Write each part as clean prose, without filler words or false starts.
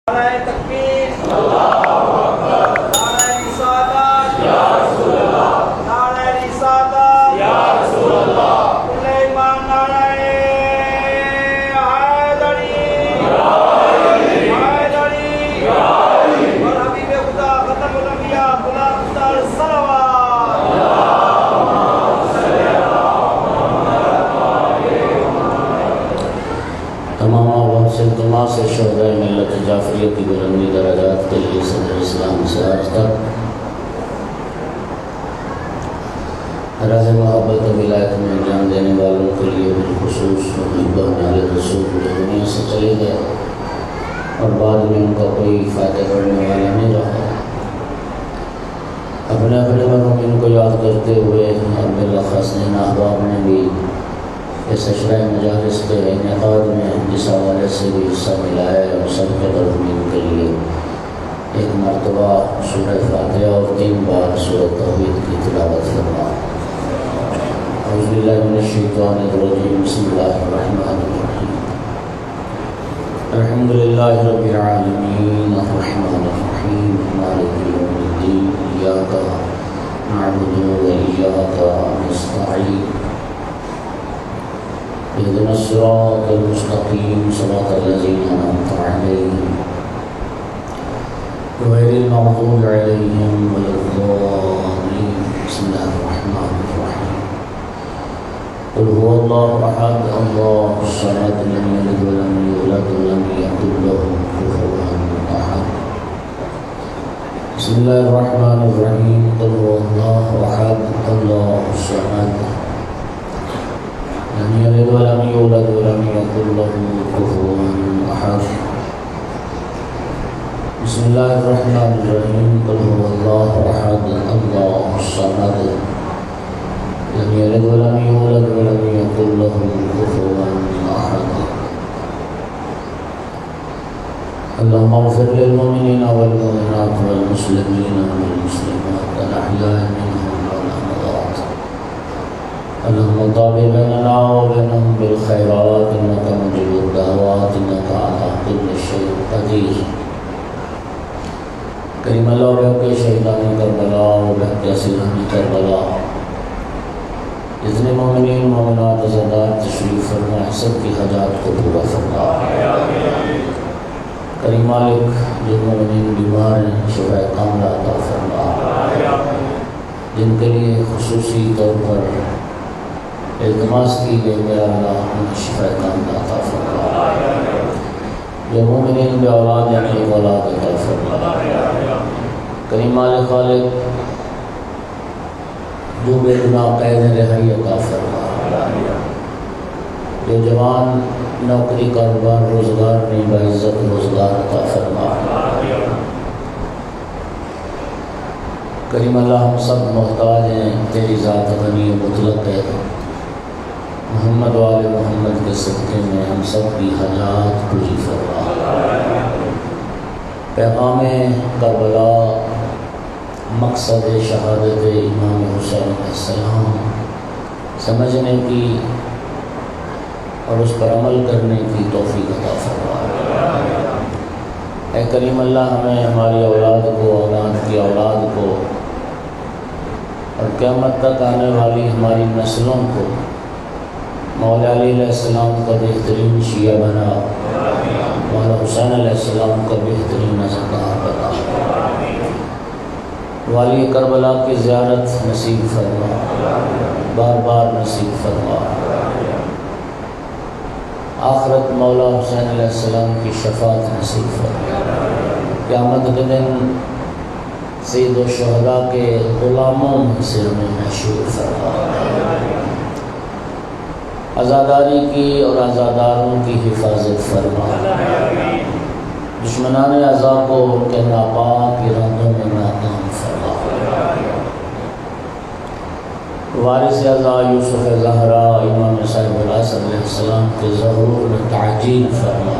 نعرہ تکبیر، نعرہ رسالت، نعرہ رسالت، کل ایمان، نعرہ حیدری، حیدری، اور حبیب خدا ختم الانبیاء غلام دار صلوات۔ تمام عوام سے التماس سے شہدائے ملت جعفریہ کی بلندی درجات کے لیے صدر اسلام سے آج تک راز محبت و ولایت میں انجام دینے والوں کے لیے بالخصوص محبان علی رسول جو دنیا سے چلے گئے اور بعد میں ان کا کوئی فائدہ کرنے والا نہیں رہا، اپنے اپنے مرحومین کو یاد کرتے ہوئے اور بالاخص ان احباب نے بھی اس عشرۂ مجالس کے انعقاد میں جس حوالے سے بھی حصہ ملا ہے اور سب کے مرحومین کے لیے ایک مرتبہ سورہ فاتحہ اور 3 بار سورہ توحید کی تلاوت فرما۔ اعوذ باللہ من الشیطان الرجیم، بسم اللہ الرحمن الرحیم، الحمد للہ رب العالمین الرحمن الرحیم مالک یوم الدین، ایاک نعبد و ایاک نستعین، اهدنا الصراط المستقيم صراط الذين أنعمت عليهم غير المغضوب عليهم ولا الضالين، بسم الله الرحمن الرحيم، قل هو الله أحد الله الصمد لم يلد ولم يولد ولم يكن له كفوا أحد، بسم الله الرحمن الرحيم، قل هو الله أحد الله الصمد لم يلد ولم يولد ولم يكن له كفوا أحد، بسم الله الرحمن الرحيم، قل هو الله أحد الله الصمد لم يلد ولم يولد ولم يكن له كفوا أحد، اللهم اغفر للمؤمنين والمؤمنات والمسلمين والمسلمات الأحياء منهم والأموات، اللهم طابع بيننا وبينهم بالخيرات إنك مجيب الدعوات إنك على كل شيء قدير، کریم اللہ و بحق شہیدان کربلا و بحق اسیران کربلا، جتنے مومنین مومنات عزادار تشریف فرما سب کی حاجات کو پورا فرما، کریم مالک جو مومنین بیمار ہیں شفا کاملہ عطا فرما، جن کے لیے خصوصی طور پر التماس کی گئی میرا اللہ انہیں شفا کاملہ عطا فرما، جو مومنین بے اولاد یعنی اولاد عطا فرما، کریم مالک خالق جو بے گناہ قید رہائی عطا فرما، جو جوان نوکری کاروبار روزگار میں باعزت روزگار عطا فرما، کریم اللہ ہم سب محتاج ہیں، تیری ذات غنی مطلق ہے، محمد و آل محمد کے صدقے میں ہم سب کی حاجات پوری فرما۔ پیغام کربلا مقصد شہادت امام حسین علیہ السلام سمجھنے کی اور اس پر عمل کرنے کی توفیق عطا فرما۔ اے کریم اللہ ہمیں ہماری اولاد کو، اولاد کی اولاد کو اور قیامت تک آنے والی ہماری نسلوں کو مولا علی علیہ السلام کا بہترین شیعہ بنا، مولا حسین علیہ السلام کا بہترین عزادار بنا، والی کربلا کی زیارت نصیب فرما، بار بار نصیب فرما، آخرت مولا حسین علیہ السلام کی شفاعت نصیب فرما، قیامت کے دن سید الشہداء کے غلاموں میں سے ہمیں محشور فرما، عزاداری کی اور عزاداروں کی حفاظت فرما، دشمنان عزا کو ان کے ناپاک ارادوں میں ناکام فرما، وارث عزا یوسف زہرا امام صاحب العصر علیہ السلام کے ظہور میں تعجیل فرما،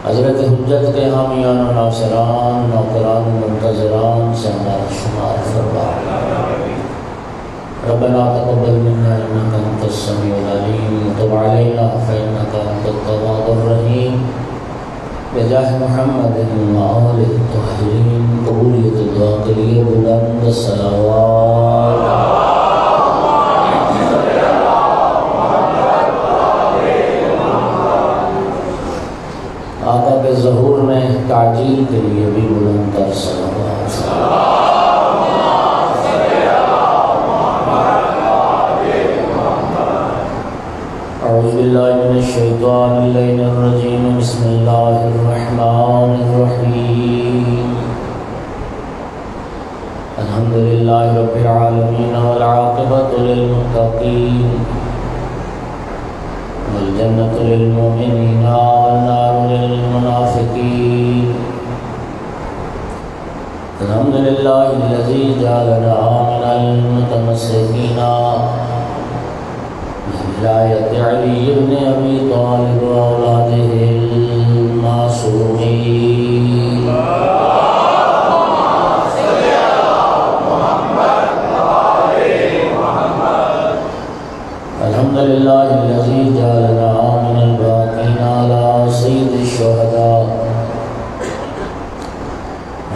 حضرت حجت کے حامیان و ناصران نوکران و منتظران سے ہمارا شمار فرما، ربنا تقبل منا انك انت السميع العليم وتب علينا فانك انت التواب الرحيم بجاہ محمد وآل الطاہرین قبولیت دعا کے لیے بلند صلوات۔ آقا کے ظہور میں تعجیل کے لیے بھی بلند تر صلوات۔ اعوذ باللہ من الشیطان اللعین الرجیم، بسم اللہ الرحمن الرحیم۔ الحمدللہ رب العالمین والعاقبۃ للمتقین والجنة للمؤمنین والنار للمنافقین۔ الحمدللہ الذی جعلنا من المتمسکین ولایت علی بن ابی طالب واولاده المعصومین۔ الحمدللہ الذی جعلنا من الباقین علی سید الشہداء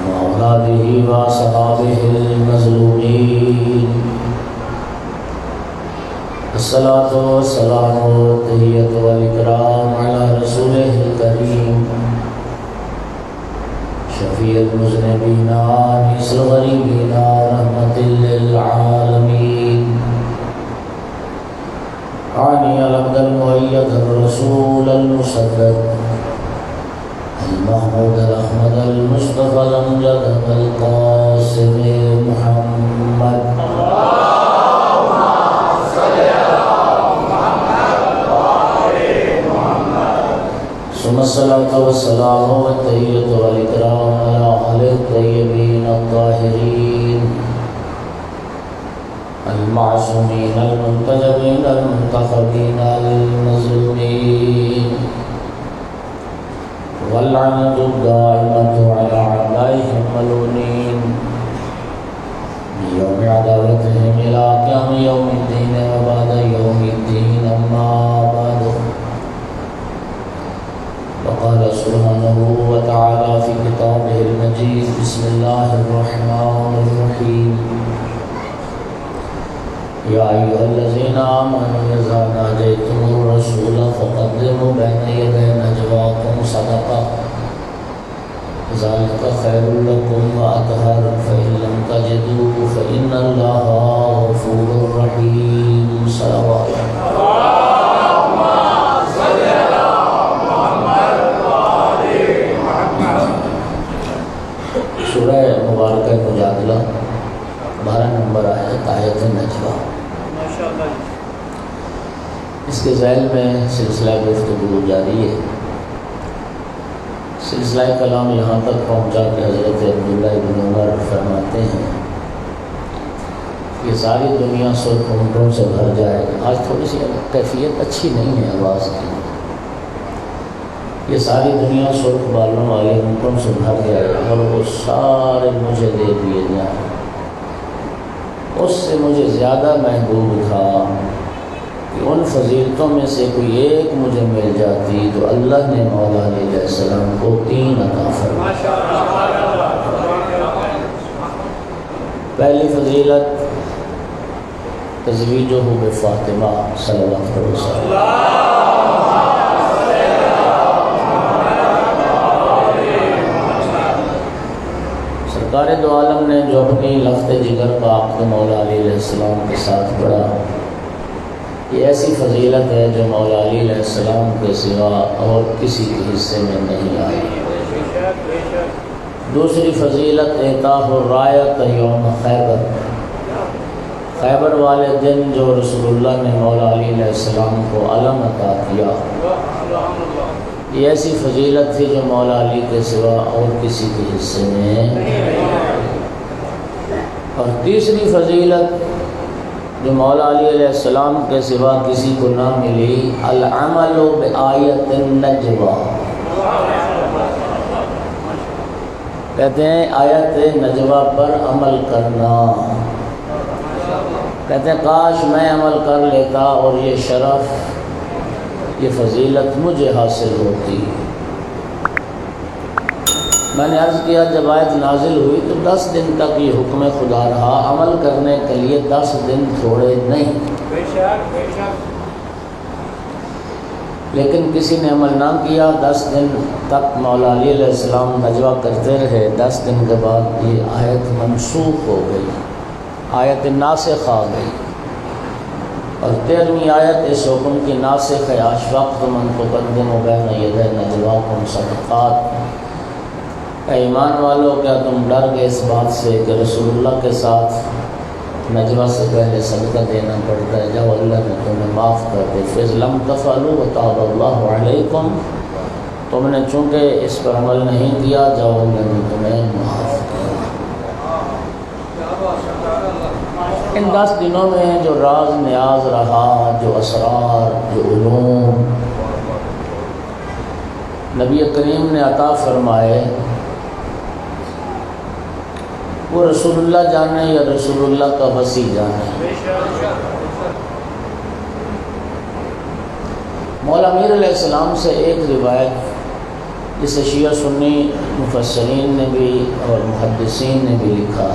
واولاده واصحابہ المظلومین۔ الصلاۃ والسلام والتحیۃ والاکرام علی رسولہ الکریم شفیع المذنبین انیس الغریبین رحمۃ للعالمین۔ عانی العبد المؤید الرسول المسدد المحمود الاحمد المصطفى الامجد القاسم محمد۔ ثم الصلاة والسلام والتحية والإكرام على آل الطيبين الطاهرين المعصومين المنتجبين المنتخبين المظلومين، واللعنة الدائمة على أعدائهم الملعونين من يوم عداوتهم إلى قيام يوم الدين وبعد يوم الدين، أما بعد، وقال سبحانه وتعالى في كتابه المجيد، بسم الله الرحمن الرحيم، يا أيها الذين آمنوا إذا ناجيتم الرسول فقدموا بين يدي نجواكم صدقة ذلك خير لكم وأطهر، فإن لم تجدوا فإن الله غفور رحيم۔ صلوات سورہ مبارکہ مجادلہ 12 نمبر آیت، آیت نجوہ۔ اس کے ذیل میں سلسلہ گفتگو جاری ہے۔ سلسلہ کلام یہاں تک پہنچا کہ حضرت عبداللہ بن عمر فرماتے ہیں یہ ساری دنیا سرخ ہونٹوں سے بھر جائے۔ آج تھوڑی سی کیفیت اچھی نہیں ہے آواز کی۔ یہ ساری دنیا سرخ بالوں والے ہونٹوں سے بھر جائے اور وہ سارے مجھے دے دیے جائیں، اس سے مجھے زیادہ محبوب تھا کہ ان فضیلتوں میں سے کوئی ایک مجھے مل جاتی تو اللہ نے مولا علیہ السلام کو 3 عطا فرمایا۔ پہلی فضیلت تزویجہ بفاطمہ صلوات اللہ۔ سرکار دو عالم نے جو اپنی لخت جگر کا عقد مولا علی علیہ السلام کے ساتھ پڑھا، یہ ایسی فضیلت ہے جو مولا علی علیہ السلام کے سوا اور کسی کے حصے میں نہیں آئی۔ دوسری فضیلت اعطاء الرایۃ یوم خیبر، خیبر والے دن جو رسول اللہ نے مولا علی علیہ السلام کو علم عطا کیا، یہ ایسی فضیلت تھی جو مولا علی کے سوا اور کسی کے حصے میں۔ اور تیسری فضیلت جو مولا علی علیہ السلام کے سوا کسی کو نہ ملی، العمل بآیت النجوہ، کہتے ہیں آیت نجوہ پر عمل کرنا۔ کہتے ہیں کاش میں عمل کر لیتا اور یہ شرف، یہ فضیلت مجھے حاصل ہوتی۔ میں نے عرض کیا جب آیت نازل ہوئی تو 10 دن تک یہ حکم خدا رہا، عمل کرنے کے لیے 10 دن تھوڑے نہیں، لیکن کسی نے عمل نہ کیا۔ 10 دن تک مولا علی علیہ السلام نجوہ کرتے رہے۔ 10 دن کے بعد یہ آیت منسوخ ہو گئی، آیت ناسخ آ گئی، اور 13ویں آیت اس حکم کی ناسخ ہے، اشفقت من تقدم بین یدی نجواکم صدقات۔ اے ایمان والو، کیا تم ڈر گئے اس بات سے کہ رسول اللہ کے ساتھ نجوہ سے پہلے صدقہ دینا پڑتا ہے؟ جب اللہ نے تمہیں معاف کر دے، فَإِذْ لَمْ تَفْعَلُوا وَتَابَ اللَّهُ عَلَيْكُمْ، تم نے چونکہ اس پر عمل نہیں کیا، جب اللہ نے تمہیں معاف کیا۔ ان 10 دنوں میں جو راز نیاز رہا، جو اسرار، جو علوم نبی کریم نے عطا فرمائے، وہ رسول اللہ جانے یا رسول اللہ کا وصی جانے۔ مولا امیر علیہ السلام سے ایک روایت جسے شیعہ سنی مفسرین نے بھی اور محدثین نے بھی لکھا،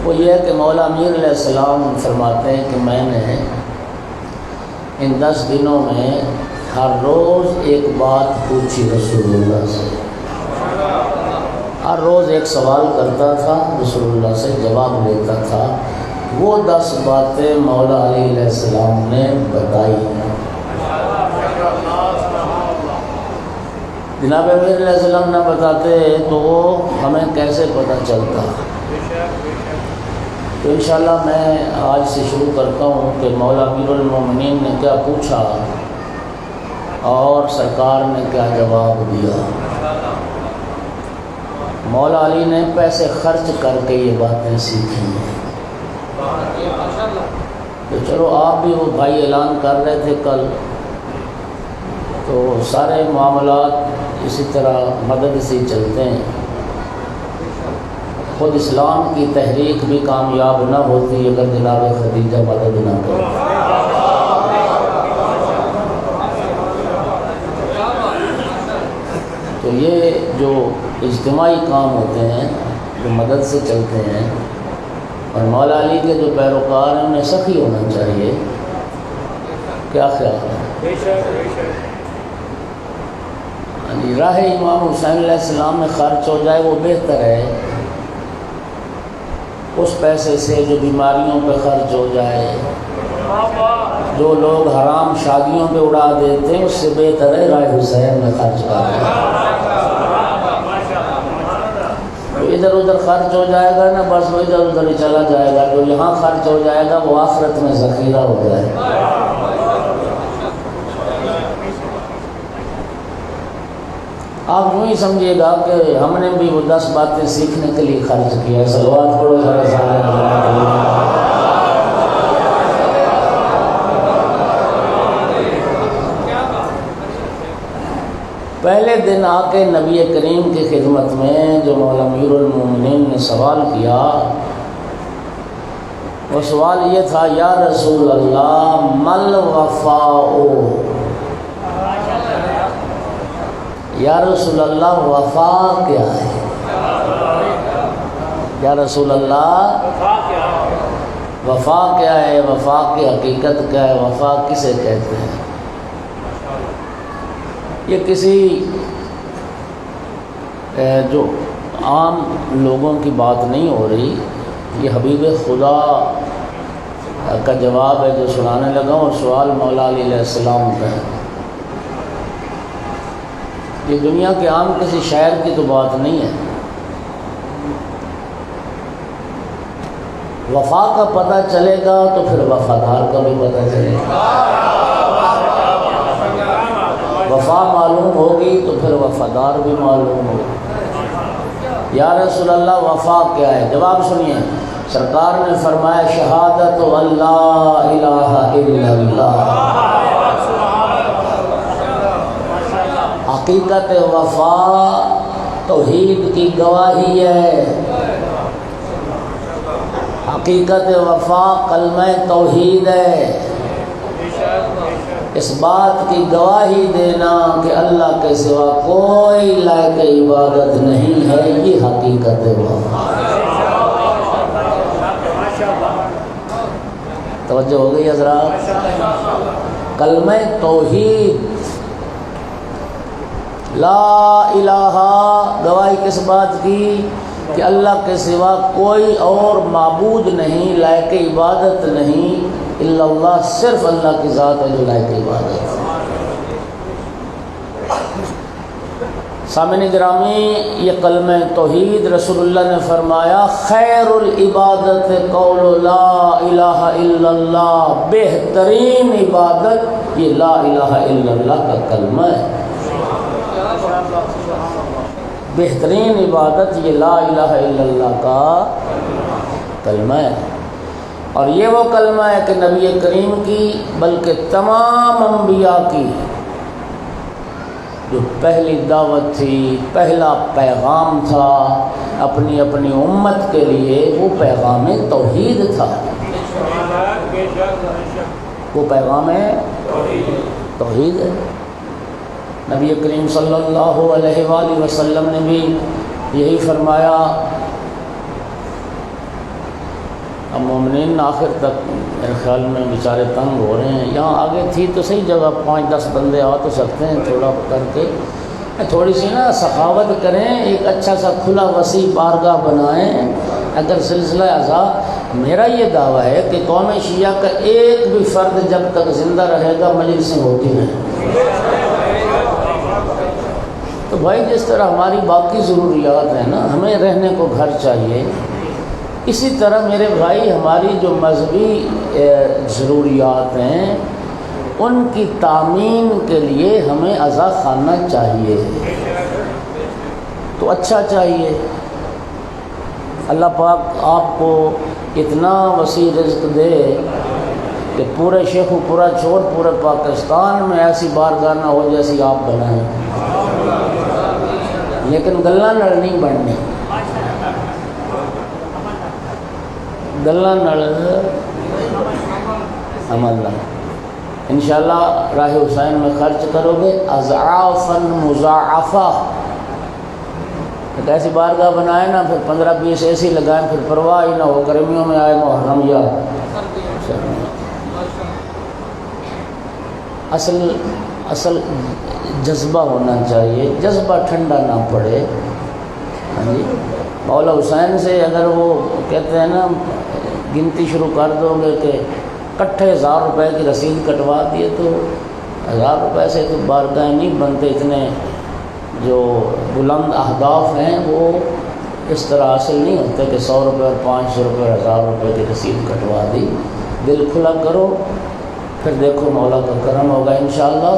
وہ یہ ہے کہ مولا امیر علیہ السلام فرماتے ہیں کہ میں نے ان 10 دنوں میں ہر روز ایک بات پوچھی رسول اللہ سے، ہر روز ایک سوال کرتا تھا، رسول اللہ سے جواب لیتا تھا۔ وہ 10 باتیں مولا علی علیہ السلام نے بتائی۔ جناب امیر علیہ السلام نہ بتاتے تو وہ ہمیں کیسے پتہ چلتا؟ تو انشاءاللہ میں آج سے شروع کرتا ہوں کہ مولا امیر المومنین نے کیا پوچھا اور سرکار نے کیا جواب دیا۔ مولا علی نے پیسے خرچ کر کے یہ باتیں سیکھی ہیں۔ تو چلو آپ بھی، وہ بھائی اعلان کر رہے تھے کل، تو سارے معاملات اسی طرح مدد سے چلتے ہیں۔ خود اسلام کی تحریک بھی کامیاب نہ ہوتی اگر جناب خدیجہ مدد نہ کرے۔ تو یہ جو اجتماعی کام ہوتے ہیں جو مدد سے چلتے ہیں، اور مولا علی کے جو پیروکار ہیں انہیں سخی ہونا چاہیے۔ کیا خیال ہے؟ راہ امام حسین علیہ السلام میں خرچ ہو جائے وہ بہتر ہے، اس پیسے سے جو بیماریوں پہ خرچ ہو جائے، جو لوگ حرام شادیوں پہ اڑا دیتے ہیں، اس سے بہتر ہے راہ حسین میں خرچ کرنا۔ ادھر ادھر خرچ ہو جائے گا نا، بس وہ ادھر ادھر ہی چلا جائے گا، جو یہاں خرچ ہو جائے گا وہ آخرت میں ذخیرہ ہو جائے گا۔ آپ یوں ہی سمجھیے گا کہ ہم نے بھی وہ 10 باتیں سیکھنے کے لیے خرچ کیا ہے۔ صلوات پڑھو ذرا سارے۔ پہلے دن آ کے نبی کریم کی خدمت میں جو مولا امیر المومنین نے سوال کیا، وہ سوال یہ تھا، یا رسول اللہ مل وفاء، یا رسول اللہ وفا کیا ہے؟ یا رسول اللہ وفا کیا ہے؟ وفا کی حقیقت کیا ہے؟ وفا کسے کہتے ہیں؟ یہ کسی جو عام لوگوں کی بات نہیں ہو رہی، یہ حبیب خدا کا جواب ہے جو سنانے لگا، اور سوال مولا علی علیہ السلام کا ہے۔ یہ دنیا کے عام کسی شاعر کی تو بات نہیں ہے۔ وفا کا پتہ چلے گا تو پھر وفادار کا بھی پتہ چلے گا، وفا معلوم ہوگی تو پھر وفادار بھی معلوم ہوگا۔ یا رسول اللہ وفا کیا ہے؟ جواب سنیے، سرکار نے فرمایا شہادت اللہ الہ الا اللہ۔ حقیقت وفا توحید کی گواہی ہے، حقیقت وفا کلمہ توحید ہے۔ اس بات کی گواہی دینا کہ اللہ کے سوا کوئی لائق عبادت نہیں ہے، یہ حقیقت ہے۔ توجہ ہو گئی حضرات؟ کلمہ توحید لا الہ، گواہی کس بات کی؟ کہ اللہ کے سوا کوئی اور معبود نہیں، لائق عبادت نہیں الا اللہ، صرف اللہ کی ذات ہے جو لائق عبادت ہے۔ سامعین گرامی، یہ کلمہ توحید رسول اللہ نے فرمایا خیر العبادت قول لا الہ الا اللہ، بہترین عبادت یہ لا الہ الا اللہ کا کلمہ ہے۔ بہترین عبادت یہ لا الہ الا اللہ کا کلمہ ہے، اور یہ وہ کلمہ ہے کہ نبی کریم کی بلکہ تمام انبیاء کی جو پہلی دعوت تھی، پہلا پیغام تھا اپنی اپنی امت کے لیے، وہ پیغام توحید تھا۔ وہ پیغام توحید ہے۔ نبی کریم صلی اللہ علیہ وآلہ وسلم نے بھی یہی فرمایا۔ اب مومنین آخر تک میرے خیال میں بیچارے تنگ ہو رہے ہیں، یہاں آگے تھی تو صحیح جگہ 5-10 بندے آ تو سکتے ہیں، تھوڑا کر کے تھوڑی سی نا سخاوت کریں، ایک اچھا سا کھلا وسیع بارگاہ بنائیں۔ اگر سلسلہ اعضاء، میرا یہ دعویٰ ہے کہ قوم شیعہ کا ایک بھی فرد جب تک زندہ رہے گا مجلسیں ہوتی ہیں۔ تو بھائی جس طرح ہماری باقی ضروریات ہیں نا، ہمیں رہنے کو گھر چاہیے، اسی طرح میرے بھائی ہماری جو مذہبی ضروریات ہیں ان کی تامین کے لیے ہمیں عزا خانہ چاہیے، تو اچھا چاہیے۔ اللہ پاک آپ کو اتنا وسیع رزق دے کہ پورے شیخ و پورا چھوڑ پورے پاکستان میں ایسی بارگاہ نہ ہو جیسی آپ بنائیں، لیکن گلہ نڑ نہیں بننے، گلہ نڑ عمل نہ۔ انشاءاللہ راہ حسین میں خرچ کرو گے اضعافاً مضاعفہ، ایک ایسی بارگاہ بنائے نا، پھر 15-20 ایسی لگائیں، پھر پرواہ ہی نہ ہو گرمیوں میں آئے محرم یا اصل جذبہ ہونا چاہیے، جذبہ ٹھنڈا نہ پڑے۔ ہاں جی، مولا حسین سے اگر وہ کہتے ہیں نا گنتی شروع کر دو گے کہ کٹھے 1000 روپے کی رسید کٹوا دیے، تو 1000 روپے سے تو بارگاہیں نہیں بنتے۔ اتنے جو بلند اہداف ہیں وہ اس طرح حاصل نہیں ہوتے کہ 100 روپے اور 500 روپے اور 1000 روپے کی رسید کٹوا دی۔ دل کھلا کرو، پھر دیکھو مولا کا کرم ہوگا انشاءاللہ۔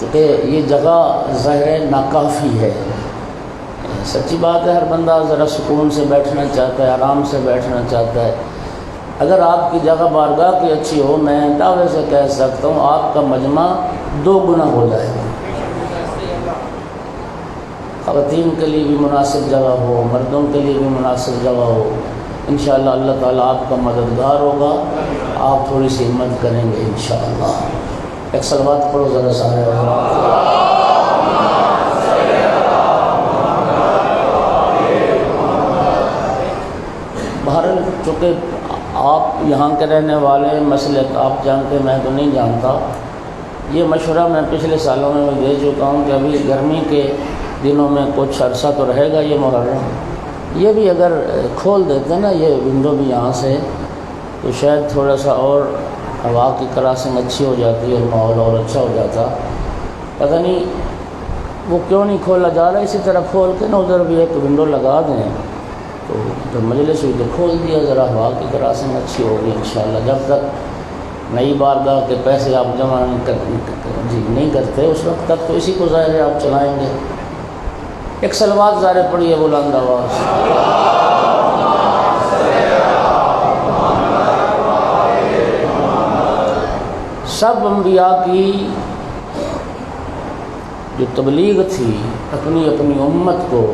چونکہ یہ جگہ ظاہر ناکافی ہے، سچی بات ہے، ہر بندہ ذرا سکون سے بیٹھنا چاہتا ہے، آرام سے بیٹھنا چاہتا ہے۔ اگر آپ کی جگہ بارگاہ کی اچھی ہو، میں دعوے سے کہہ سکتا ہوں آپ کا مجمع 2 گنا ہو جائے گا۔ خواتین کے لیے بھی مناسب جگہ ہو، مردوں کے لیے بھی مناسب جگہ ہو، انشاءاللہ اللہ تعالیٰ آپ کا مددگار ہوگا۔ آپ تھوڑی سی ہمت کریں گے انشاءاللہ۔ ایک صلوات پڑھو ذرا سارے۔ بہرحال چونکہ آپ یہاں کے رہنے والے، مسئلے آپ جانتے، میں تو نہیں جانتا، یہ مشورہ میں پچھلے سالوں میں دے چکا ہوں کہ ابھی گرمی کے دنوں میں کچھ عرصہ تو رہے گا یہ محرم، یہ بھی اگر کھول دیتے نا یہ ونڈو بھی یہاں سے، تو شاید تھوڑا سا اور ہوا کی کراسنگ اچھی ہو جاتی اور ماحول اور اچھا ہو جاتا۔ پتہ نہیں وہ کیوں نہیں کھولا جا رہا، اسی طرح کھول کے نا ادھر بھی ایک ونڈو لگا دیں، تو جب مجلس ہوئی تو کھول دیا، ذرا ہوا کی کراسنگ اچھی ہوگی انشاءاللہ۔ جب تک نئی بارگاہ کے پیسے آپ جمع نہیں کرتے اس وقت تک تو اسی کو ظاہر ہے آپ چلائیں گے۔ ایک صلوات ظاہر پڑھیے بلند آواز۔ سب انبیاء کی جو تبلیغ تھی اپنی اپنی امت کو،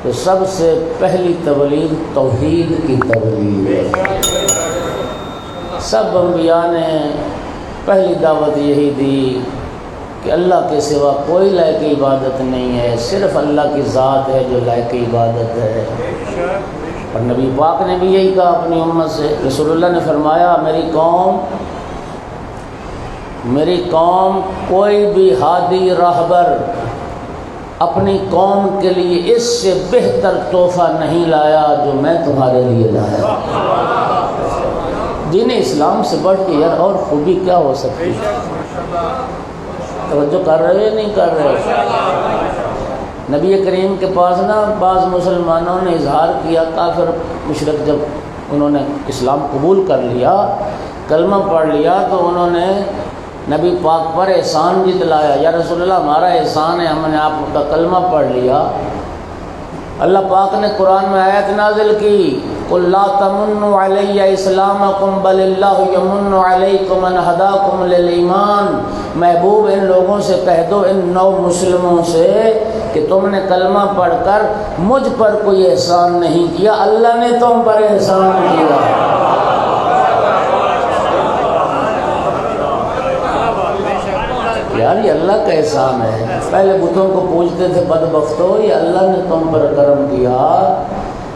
تو سب سے پہلی تبلیغ توحید کی تبلیغ ہے۔ سب انبیاء نے پہلی دعوت یہی دی کہ اللہ کے سوا کوئی لائق عبادت نہیں ہے، صرف اللہ کی ذات ہے جو لائق عبادت ہے۔ اور نبی پاک نے بھی یہی کہا اپنی امت سے۔ رسول اللہ نے فرمایا میری قوم کوئی بھی ہادی راہبر اپنی قوم کے لیے اس سے بہتر تحفہ نہیں لایا جو میں تمہارے لیے لایا۔ دین اسلام سے بڑھ کے یار اور خوبی کیا ہو سکتی ہے؟ توجہ کر رہے ہیں نہیں کر رہے؟ نبی کریم کے پاس بعض مسلمانوں نے اظہار کیا، کافر مشرک جب انہوں نے اسلام قبول کر لیا، کلمہ پڑھ لیا، تو انہوں نے نبی پاک پر احسان جتلایا، یا رسول اللہ ہمارا احسان ہے، ہم نے آپ کا کلمہ پڑھ لیا۔ اللہ پاک نے قرآن میں آیت نازل کی، قُلْ لَا تَمُنُّوا عَلَيَّ إِسْلَامَكُمْ بَلِ اللَّهُ يَمُنُّ عَلَيْكُمْ أَنْ هَدَاكُمْ لِلْإِيمَانِ۔ محبوب ان لوگوں سے کہہ دو، ان نو مسلموں سے، کہ تم نے کلمہ پڑھ کر مجھ پر کوئی احسان نہیں کیا، اللہ نے تم پر احسان کیا۔ یار یہ اللہ کا احسان ہے۔ پہلے بتوں کو پوجتے تھے بدبختو، یہ اللہ نے تم پر کرم کیا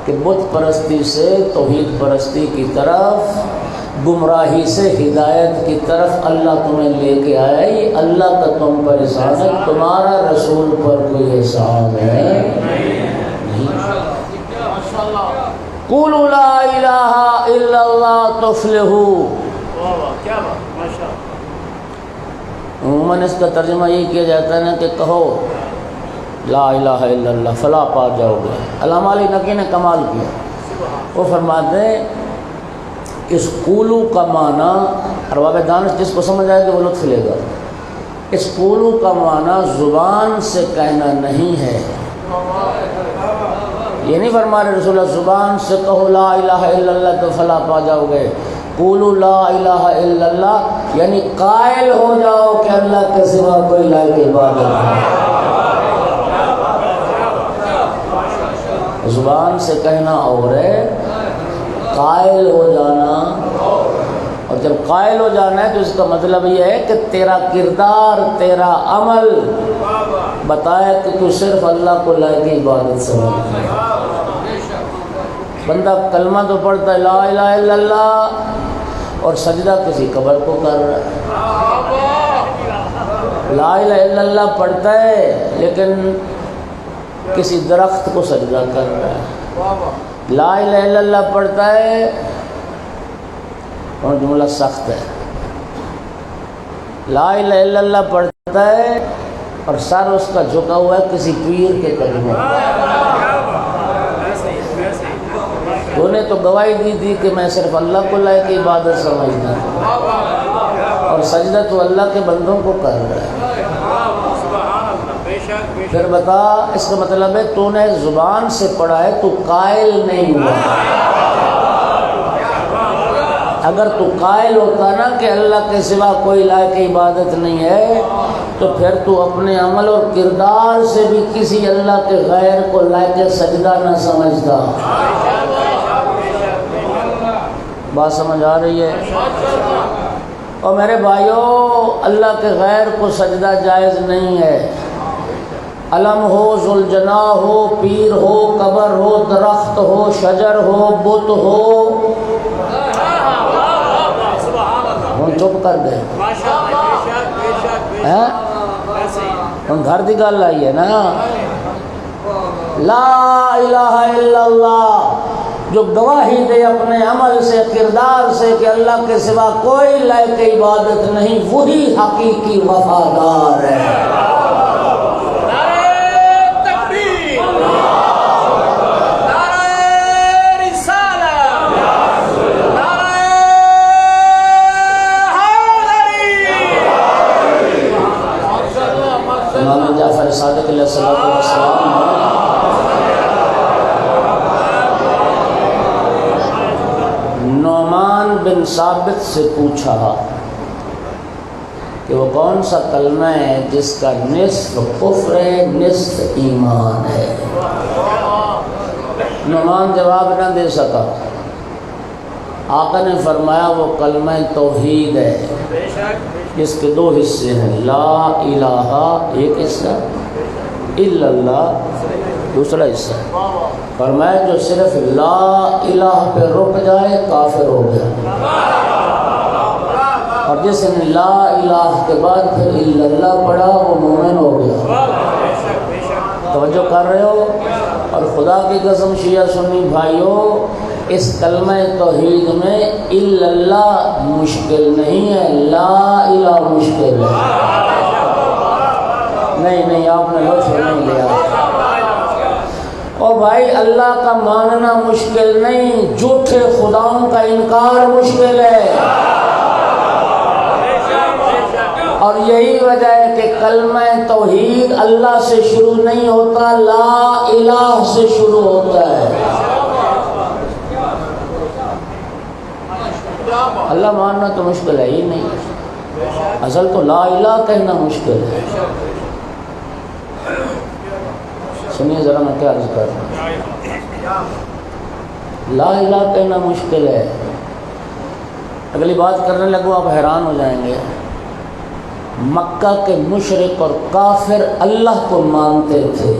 کہ بت پرستی سے توحید پرستی کی طرف، گمراہی سے ہدایت کی طرف اللہ تمہیں لے کے آیا۔ یہ اللہ کا تم پر احسان ہے، تمہارا رسول پر کوئی احسان ہے نہیں۔ قولوا لا الہ الا اللہ تفلحوا۔ عموماً اس کا ترجمہ یہی کیا جاتا ہے نا کہ کہو لا الہ الا اللہ فلاح پا جاؤ گے۔ علامہ علی نقی نے کمال کیا، وہ فرماتے ہیں اس قولو کا معنی، ارباب دانش جس کو سمجھ آئے تو وہ لطف لے گا، اس قولو کا معنی زبان سے کہنا نہیں ہے۔ یہ نہیں فرما رہے رسول اللہ زبان سے کہو لا الہ الا اللہ تو فلاح پا جاؤ گے۔ قولوا لا الہ الا اللہ یعنی قائل ہو جاؤ کہ اللہ کے سوا کوئی لائق عبادت نہیں۔ زبان سے کہنا اور ہے، قائل ہو جانا، اور جب قائل ہو جانا ہے تو اس کا مطلب یہ ہے کہ تیرا کردار، تیرا عمل بتائے کہ تو صرف اللہ کو لائق عبادت سمجھتا ہے۔ بندہ کلمہ تو پڑھتا ہے لا الہ الا اللہ اور سجدہ کسی قبر کو کر رہا ہے۔ لا الہ الا اللہ پڑھتا ہے لیکن کسی درخت کو سجدہ کر رہا ہے۔ لا الہ الا اللہ پڑھتا ہے اور جملہ سخت ہے، لا الہ الا اللہ پڑھتا ہے اور سر اس کا جھکا ہوا ہے کسی پیر کے قدموں۔ تو نے تو گواہی دی تھی کہ میں صرف اللہ کو لائق عبادت سمجھتا ہوں، اور سجدہ تو اللہ کے بندوں کو کر رہا ہے۔ پھر بتا اس کا مطلب ہے تو نے زبان سے پڑھا ہے، تو قائل نہیں ہوا۔ اگر تو قائل ہوتا نا کہ اللہ کے سوا کوئی لائق عبادت نہیں ہے تو پھر تو اپنے عمل اور کردار سے بھی کسی اللہ کے غیر کو لائق سجدہ نہ سمجھتا۔ بات سمجھ آ رہی ہے؟ اور میرے بھائیوں، اللہ کے غیر کو سجدہ جائز نہیں ہے۔ علم ہو، ذوالجناح ہو، پیر ہو، قبر ہو، درخت ہو، شجر ہو، بت ہو، ہم چپ کر گئے۔ ہم گھر دی گل آئی ہے نا، لا الہ الا اللہ جو گواہی دے اپنے عمل سے، کردار سے کہ اللہ کے سوا کوئی لائق عبادت نہیں، وہی حقیقی وفادار ہے۔ امام جعفر صادق علیہ السلام نعمان بن ثابت سے پوچھا کہ وہ کون سا کلمہ ہے جس کا نصف کفر ہے نصف ایمان ہے۔ نعمان جواب نہ دے سکا، آقا نے فرمایا وہ کلمہ توحید ہے، اس کے دو حصے ہیں، لا الہ ایک حصہ، الا اللہ دوسرا حصہ۔ فرمایا جو صرف لا الہ پہ رک جائے کافر ہو گیا، اور جس نے لا الہ کے بعد پھر الا اللہ پڑھا وہ مومن ہو گیا۔ توجہ کر رہے ہو؟ اور خدا کی قسم شیعہ سنی بھائیوں، اس کلمہ توحید میں الا اللہ مشکل نہیں ہے، لا الہ مشکل ہے۔ نہیں آپ نے لطف نہیں لیا۔ او بھائی اللہ کا ماننا مشکل نہیں، جھوٹے خداؤں کا انکار مشکل ہے، اور یہی وجہ ہے کہ کلمہ توحید اللہ سے شروع نہیں ہوتا، لا الہ سے شروع ہوتا ہے۔ اللہ ماننا تو مشکل ہے ہی نہیں، اصل تو لا الہ کہنا مشکل ہے۔ سنیے ذرا میں کیا عرض کر رہا ہوں، لا الہ کہنا مشکل ہے۔ اگلی بات کرنے لگو آپ حیران ہو جائیں گے۔ مکہ کے مشرک اور کافر اللہ کو مانتے تھے،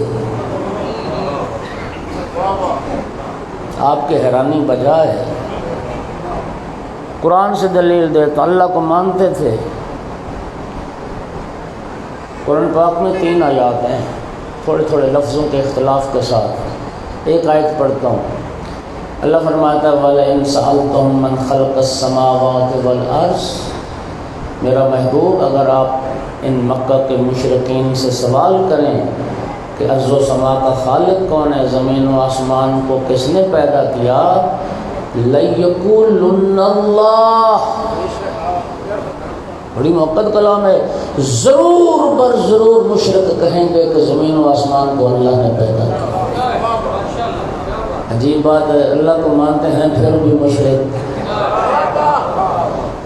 آپ کی حیرانی بجائے قرآن سے دلیل دے تو اللہ کو مانتے تھے۔ قرآن پاک میں 3 آیات ہیں، تھوڑے تھوڑے لفظوں کے اختلاف کے ساتھ، ایک آیت پڑھتا ہوں۔ اللہ فرماتا ہے وَلَئِن سَأَلْتَهُم مَّنْ خَلَقَ السَّمَاوَاتِ وَالْأَرْضَ، میرا محبوب اگر آپ ان مکہ کے مشرکین سے سوال کریں کہ ارض و سما کا خالق کون ہے، زمین و آسمان کو کس نے پیدا کیا، لَيَقُولُنَّ اللَّهُ، بڑی محبت کلام ہے، ضرور بر ضرور مشرک کہیں گے کہ زمین و آسمان کو اللہ نے پیدا کیا۔ عجیب بات ہے، اللہ کو مانتے ہیں پھر بھی مشرک۔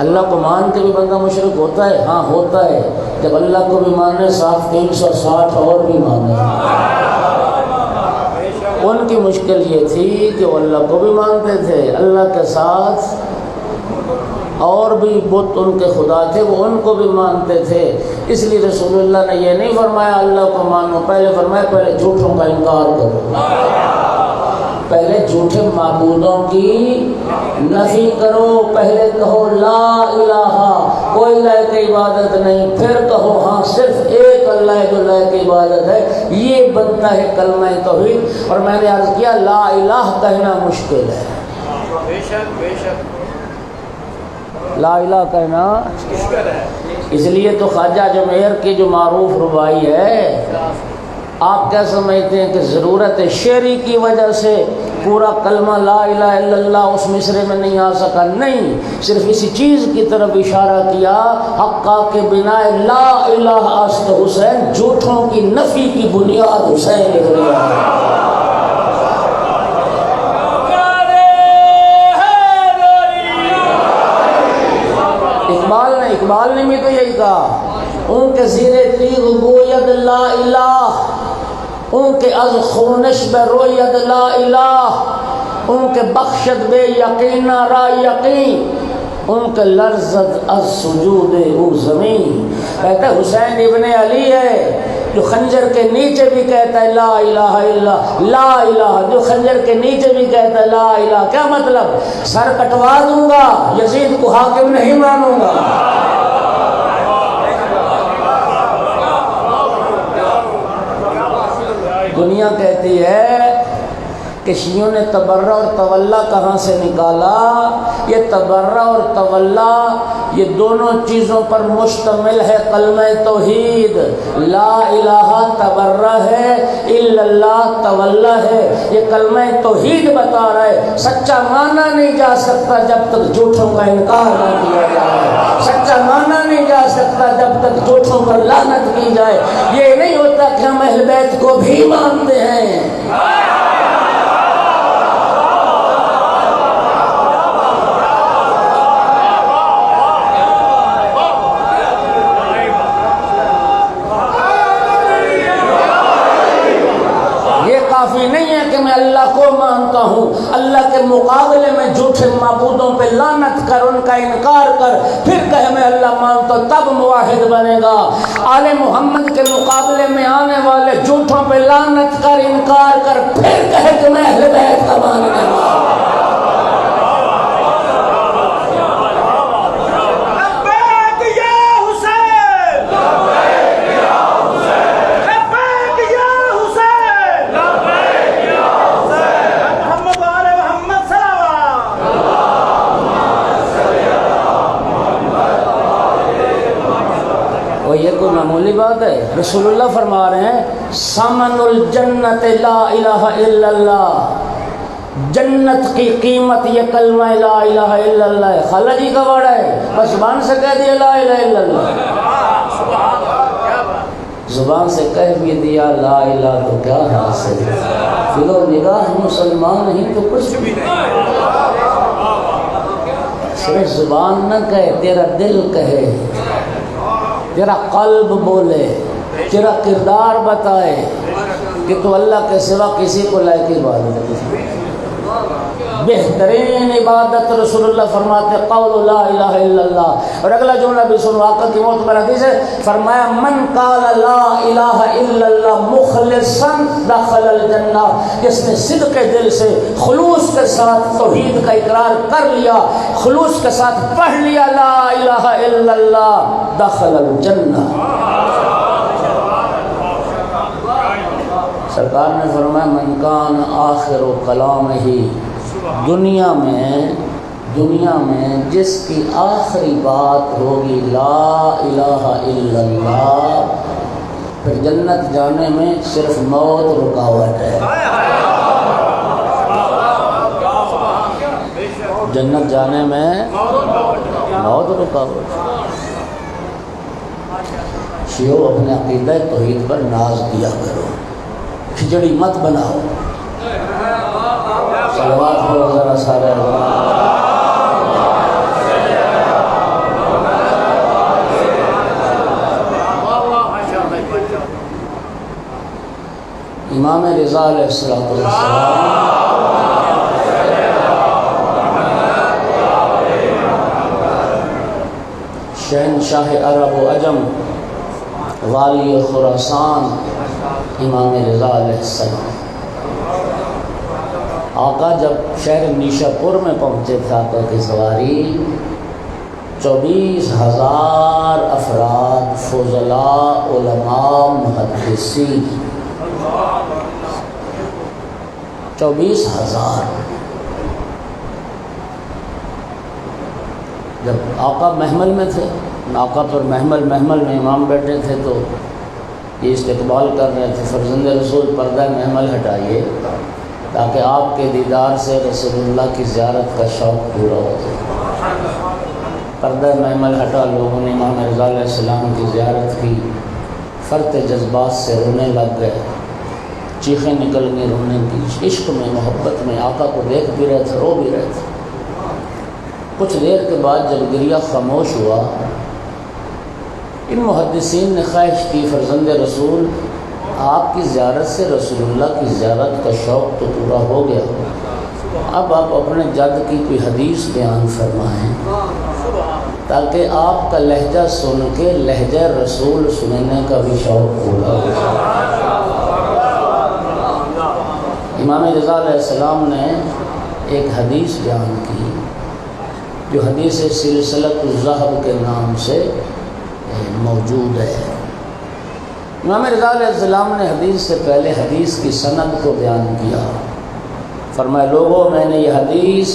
اللہ کو مان کے بھی بندہ مشرک ہوتا ہے؟ ہاں ہوتا ہے، جب اللہ کو بھی مانے ساتھ 360 اور بھی مانے۔ ان کی مشکل یہ تھی کہ وہ اللہ کو بھی مانتے تھے، اللہ کے ساتھ اور بھی بت ان کے خدا تھے وہ ان کو بھی مانتے تھے۔ اس لیے رسول اللہ نے یہ نہیں فرمایا اللہ کو مانو، پہلے فرمایا پہلے جھوٹوں کا انکار کرو، پہلے جھوٹے معبودوں کی نفی کرو، پہلے کہو لا الہ، کوئی اللہ کی عبادت نہیں، پھر کہو ہاں صرف ایک اللہ جو اللہ کی عبادت ہے، یہ بنتا ہے کلمہ توحید۔ اور میں نے عرض کیا لا الہ کہنا مشکل ہے، بے شک لا الہ کہنا مشکل ہے۔ اس لیے تو خواجہ جمعیر کی جو معروف ربائی ہے، آپ کیا سمجھتے ہیں کہ ضرورت شعری کی وجہ سے پورا کلمہ لا الہ الا اللہ اس مصرے میں نہیں آ سکا؟ نہیں، صرف اسی چیز کی طرف اشارہ کیا، حقا کے بنا لا الہ است حسین، جھوٹوں کی نفی کی بنیاد حسین لکھ دیا ہے۔ اقبال نے بھی تو یہی کہا، ان کے زیر تیغ گوید لا الہ، ان کے از خونش بے روید لا الہ، ان کے بخشت بے یقین را یقین، ان کے لرزت از سجود او زمین۔ کہتا ہے حسین ابن علی ہے جو خنجر کے نیچے بھی کہتا ہے لا الہ الا لا الہ، جو خنجر کے نیچے بھی کہتا ہے لا الہ۔ کیا مطلب؟ سر کٹوا دوں گا، یزید کو حاکم نہیں مانوں گا۔ دنیا کہتی ہے کہ شیعوں نے تبرہ اور تولا کہاں سے نکالا؟ یہ تبرہ اور تولا یہ دونوں چیزوں پر مشتمل ہے کلمہ توحید۔ لا الہ تبرہ ہے، الا اللہ تولا ہے۔ یہ کلمہ توحید بتا رہا ہے سچا مانا نہیں جا سکتا جب تک جھوٹوں کا انکار نہ کیا جائے، سچا مانا نہیں جا سکتا جب تک جھوٹوں پر لعنت کی جائے۔ یہ نہیں ہوتا کہ ہم اہل بیت کو بھی مانتے ہیں، کافی نہیں ہے کہ میں اللہ کو مانتا ہوں، اللہ کے مقابلے میں جھوٹے معبودوں پہ لعنت کر، ان کا انکار کر، پھر کہ میں اللہ مانتا ہوں، تب موحد بنے گا۔ آل محمد کے مقابلے میں آنے والے جھوٹوں پہ لعنت کر، انکار کر، پھر کہے کہ میں اہل بیت کا ماننے والا۔ یہ کوئی معمولی بات ہے؟ رسول اللہ فرما رہے ہیں ثمن الجنت لا الہ الا اللہ، جنت کی قیمت یہ کلمہ لا الہ الا اللہ ہے۔ خالہ جی کا واڑا ہے، بس زبان سے کہہ دیا لا الہ الا اللہ، زبان سے کہہ بھی دیا لا الہ تو کیا حاصل، دل و نگاہ مسلمان نہیں تو کچھ بھی نہیں، صرف زبان نہ کہے، تیرا دل کہے، تیرا قلب بولے، تیرا کردار بتائے کہ تو اللہ کے سوا کسی کو لائق عبادت نہیں۔ بہترین عبادت رسول اللہ فرماتے قول لا الہ الا اللہ۔ اور اگلا جملہ بھی سنو، آقا کی موت پر حدیث ہے، فرمایا من قال لا الہ الا اللہ مخلصا دخل الجنہ، جس نے صدق دل سے خلوص کے ساتھ توحید کا اقرار کر لیا، خلوص کے ساتھ پڑھ لیا لا الہ الا اللہ، دخل الجنہ۔ سرکار نے فرمایا من کان آخر کلام ہی، دنیا میں جس کی آخری بات ہوگی لا الہ الا اللہ، پھر جنت جانے میں صرف موت رکاوٹ ہے، جنت جانے میں موت رکاوٹ۔ شیعو اپنے عقیدہ توحید پر ناز کیا کرو، کھچڑی مت بناؤ، صلوات پڑھو ذرا سارے۔ امام رضا علیہ السلام شہنشاہ عرب و عجم، والی خراسان، امام رضا علیہ السلام۔ آقا جب شہر نیشا پور میں پہنچے تھے، آقا کی سواری 24,000 افراد، فضلاء، علماء، محدثین، 24,000۔ جب آقا محمل میں تھے، آقا پر محمل میں امام بیٹھے تھے تو یہ استقبال کر رہے تھے، فرزند رسول پردہ محمل ہٹائیے تاکہ آپ کے دیدار سے رسول اللہ کی زیارت کا شوق پورا ہو جائے۔ پردہ محمل ہٹا، لوگوں نے امام رضا علیہ السلام کی زیارت کی، فرط جذبات سے رونے لگ گئے، چیخیں نکل گئی رونے کی، عشق میں، محبت میں آقا کو دیکھ بھی رہے تھے، رو بھی رہے تھے۔ کچھ دیر کے بعد جب گریہ خاموش ہوا، ان محدثین نے خواہش کی فرزند رسول آپ کی زیارت سے رسول اللہ کی زیارت کا شوق تو پورا ہو گیا، اب آپ اپنے جد کی کوئی حدیث بیان فرمائیں تاکہ آپ کا لہجہ سن کے لہجہ رسول سننے کا بھی شوق پورا ہو۔ امام رضا علیہ السلام نے ایک حدیث بیان کی جو حدیث سلسلۃ الذہب کے نام سے موجود ہے۔ امام رضا علیہ السلام نے حدیث سے پہلے حدیث کی سند کو بیان کیا، فرمایا لوگوں میں نے یہ حدیث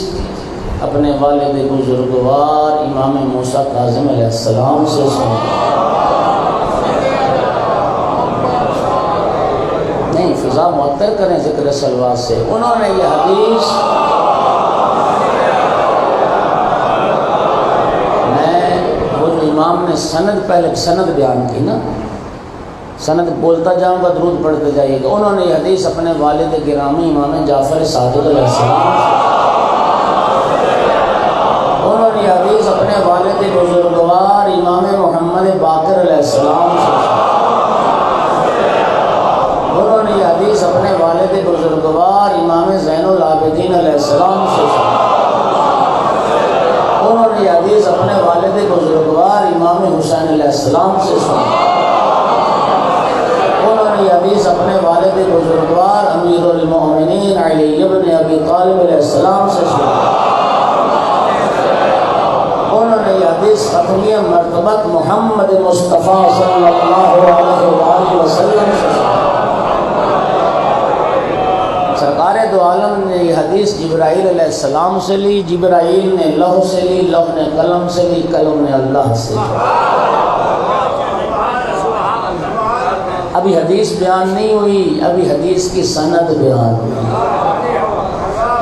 اپنے والد بزرگوار امام موسیٰ کاظم علیہ السلام سے سنی۔ نہیں، فضا معطر کریں ذکر صلوات سے، انہوں نے یہ حدیث امام نے سند پہلے سند بیان کی نا، سند بولتا جاؤں گا درود پڑھتے جائیے گا، انہوں نے یہ حدیث اپنے والد گرامی امام جعفر صادق علیہ السلام، انہوں نے یہ حدیث اپنے والد بزرگوار امام محمد باقر علیہ السلام سے، انہوں نے یہ حدیث اپنے والد والد بزرگوار امام زین العابدین علیہ السلام سے انہوں نے یہ حدیث اپنے والد بزرگوار امام حسین علیہ السلام سے سنی، انہوں نے یہ حدیث اپنے والد بزرگوار امیر المؤمنین علی ابن ابی طالب علیہ السلام سے سنی، انہوں نے یہ حدیث ختمیہ مرتبت محمد مصطفیٰ صلی اللہ علیہ وآلہ وسلم سے سنی۔ سرکار دو عالم نے یہ حدیث جبرائیل علیہ السلام سے لی، جبرائیل نے لوح سے لی، لوح نے قلم سے لی، قلم نے اللہ سے لی۔ ابھی حدیث بیان نہیں ہوئی، ابھی حدیث کی سند بیان ہوئی۔